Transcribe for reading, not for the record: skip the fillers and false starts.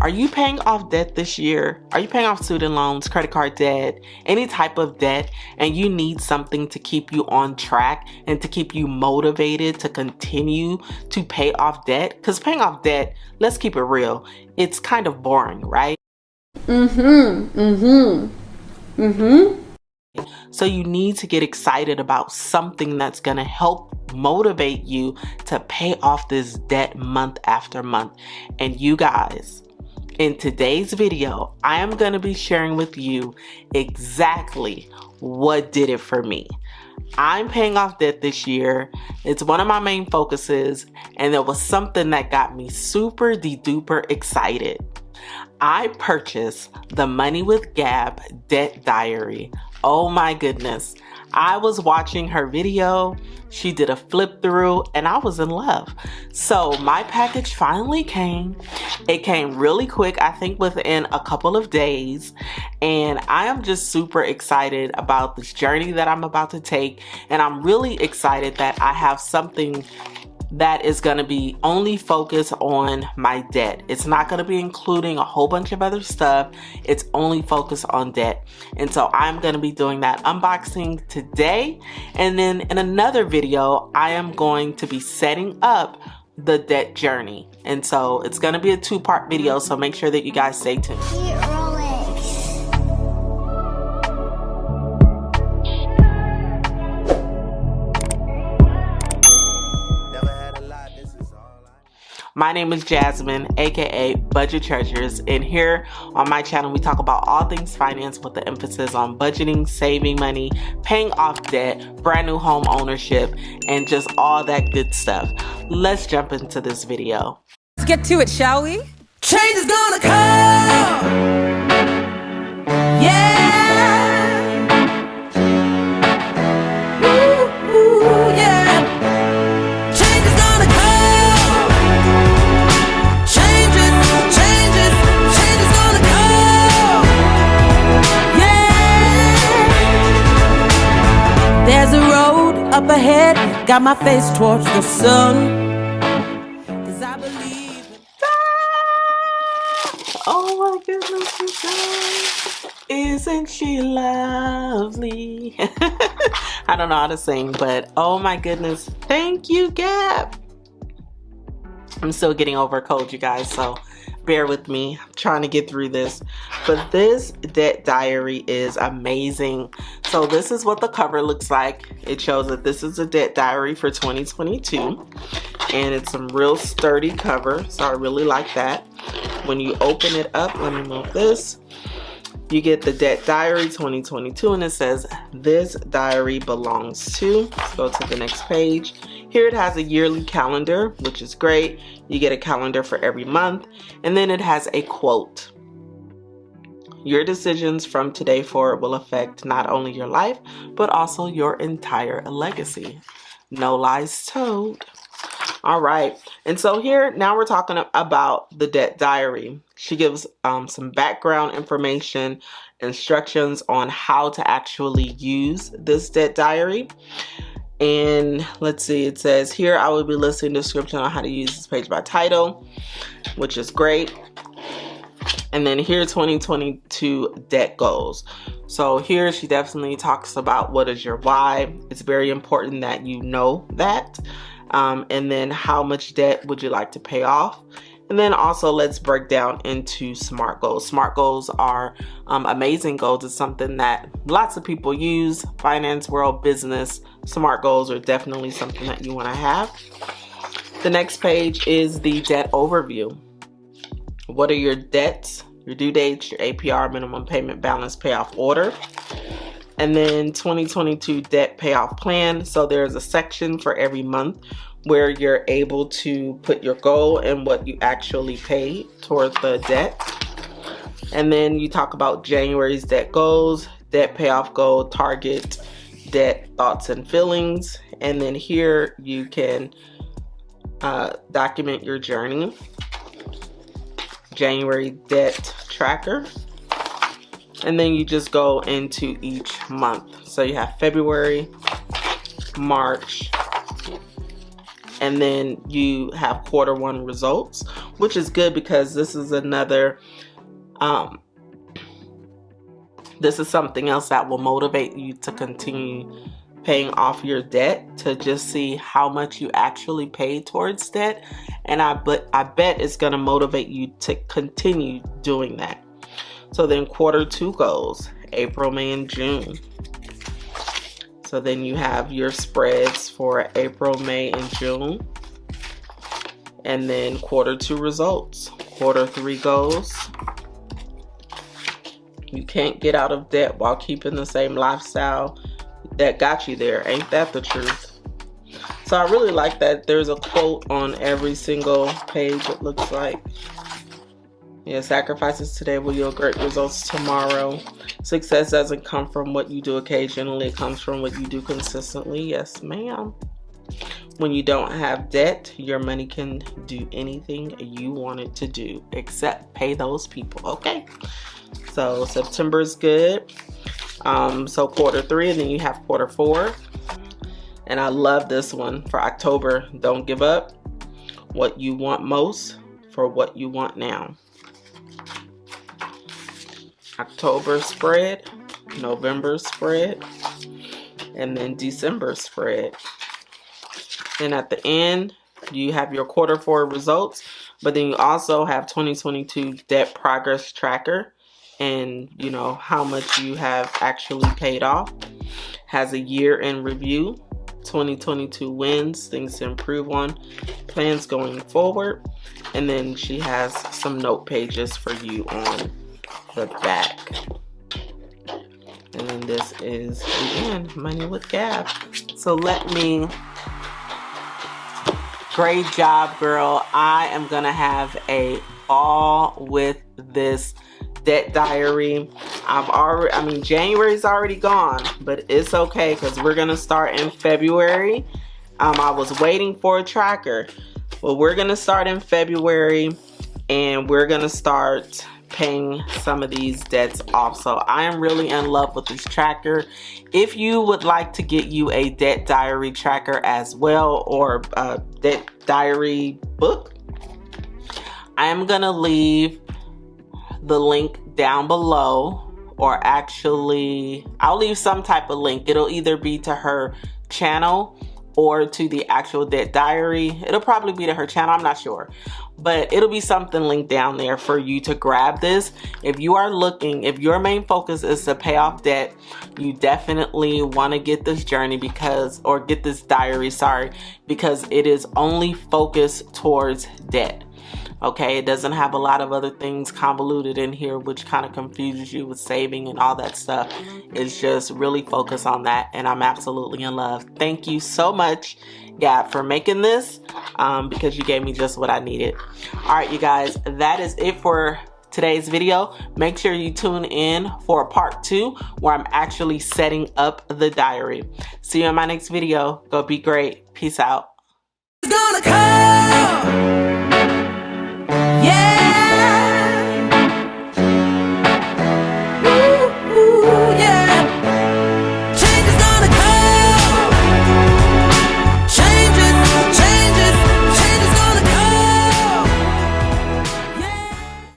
Are you paying off debt this year? Are you paying off student loans, credit card debt, any type of debt, and you need something to keep you on track and to keep you motivated to continue to pay off debt? Because paying off debt, let's keep it real, it's kind of boring, right? So you need to get excited about something that's going to help motivate you to pay off this debt month after month. And you guys, in today's video, I am going to be sharing with you exactly what did it for me. I'm paying off debt this year. It's one of my main focuses, and there was something that got me super duper excited. I purchased the Money with Gab debt diary. Oh my goodness. I was watching her video. She did a flip through and I was in love. So my package finally came. It came really quick, I think within a couple of days. And I am just super excited about this journey that I'm about to take. And I'm really excited that I have something that is going to be only focused on my debt. It's not going to be including a whole bunch of other stuff. It's only focused on debt. And so I'm going to be doing that unboxing today. And then in another video, I am going to be setting up the debt journey. And so it's going to be a 2-part video. So make sure that you guys stay tuned. My name is Jasmine, aka Budget Treasures, and here on my channel we talk about all things finance with the emphasis on budgeting, saving money, paying off debt, brand new home ownership, and just all that good stuff. Let's jump into this video. Let's get to it, shall we? Change is gonna come. Yeah. Ooh, yeah. Change is gonna come. Change is gonna come. Yeah. There's a road up ahead, got my face towards the sun. Oh my goodness, you guys. Isn't she lovely? I don't know how to sing, but oh my goodness. Thank you, Gab. I'm still getting over a cold, you guys, so bear with me. I'm trying to get through this. But this debt diary is amazing. So this is what the cover looks like. It shows that this is a debt diary for 2022. And it's some real sturdy cover, so I really like that. When you open it up, let me move this. You get the debt diary 2022, and it says this diary belongs to. Let's go to the next page. Here it has a yearly calendar, which is great. You get a calendar for every month, and then it has a quote. Your decisions from today forward will affect not only your life, but also your entire legacy. No lies told. All right, and so here now we're talking about the debt diary. She gives some background information, instructions on how to actually use this debt diary. And let's see, it says here I will be listing a description on how to use this page by title, which is great. And then here 2022 debt goals. So here she definitely talks about what is your why. It's very important that you know that. And then how much debt would you like to pay off? And then also let's break down into SMART goals. SMART goals are amazing goals. It's something that lots of people use. Finance world, business, SMART goals are definitely something that you want to have. The next page is the debt overview. What are your debts, your due dates, your APR, minimum payment balance, payoff order? And then 2022 debt payoff plan. So there's a section for every month where you're able to put your goal and what you actually paid towards the debt. And then you talk about January's debt goals, debt payoff goal, target, debt thoughts and feelings. And then here you can document your journey. January debt tracker. And then you just go into each month. So you have February, March, and then you have quarter one results, which is good because this is another, this is something else that will motivate you to continue paying off your debt, to just see how much you actually pay towards debt. And I bet it's going to motivate you to continue doing that. So then quarter 2 goals, April, May, and June. So then you have your spreads for April, May, and June. And then quarter 2 results, quarter 3 goals. You can't get out of debt while keeping the same lifestyle that got you there. Ain't that the truth? So I really like that there's a quote on every single page, it looks like. Yeah, sacrifices today will yield great results tomorrow. Success doesn't come from what you do occasionally. It comes from what you do consistently. Yes, ma'am. When you don't have debt, your money can do anything you want it to do except pay those people, okay? So September is good. So quarter 3, and then you have quarter 4. And I love this one for October. Don't give up. What you want most for what you want now. October spread, November spread, and then December spread. And at the end, you have your quarter 4 results, but then you also have 2022 debt progress tracker, and you know how much you have actually paid off. Has a year in review, 2022 wins, things to improve on, plans going forward, and then she has some note pages for you on the back. And then this is the end, Money with Gab. So great job, girl. I am gonna have a ball with this debt diary. January's already gone, but it's okay because we're gonna start in February. I was waiting for a tracker. Well, we're gonna start in February, and we're gonna start paying some of these debts off. So I am really in love with this tracker. If you would like to get you a debt diary tracker as well, or a debt diary book, I am gonna leave the link down below, or actually I'll leave some type of link. It'll either be to her channel or to the actual debt diary. It'll probably be to her channel, I'm not sure, but it'll be something linked down there for you to grab this. If you are looking, if your main focus is to pay off debt, you definitely want to get this journey get this diary, because it is only focused towards debt. Okay, it doesn't have a lot of other things convoluted in here, which kind of confuses you with saving and all that stuff. It's just really focused on that, and I'm absolutely in love. Thank you so much, Gab, for making this, because you gave me just what I needed. All right, you guys, that is it for today's video. Make sure you tune in for part 2, where I'm actually setting up the diary. See you in my next video. Go be great. Peace out. It's gonna come. Yeah.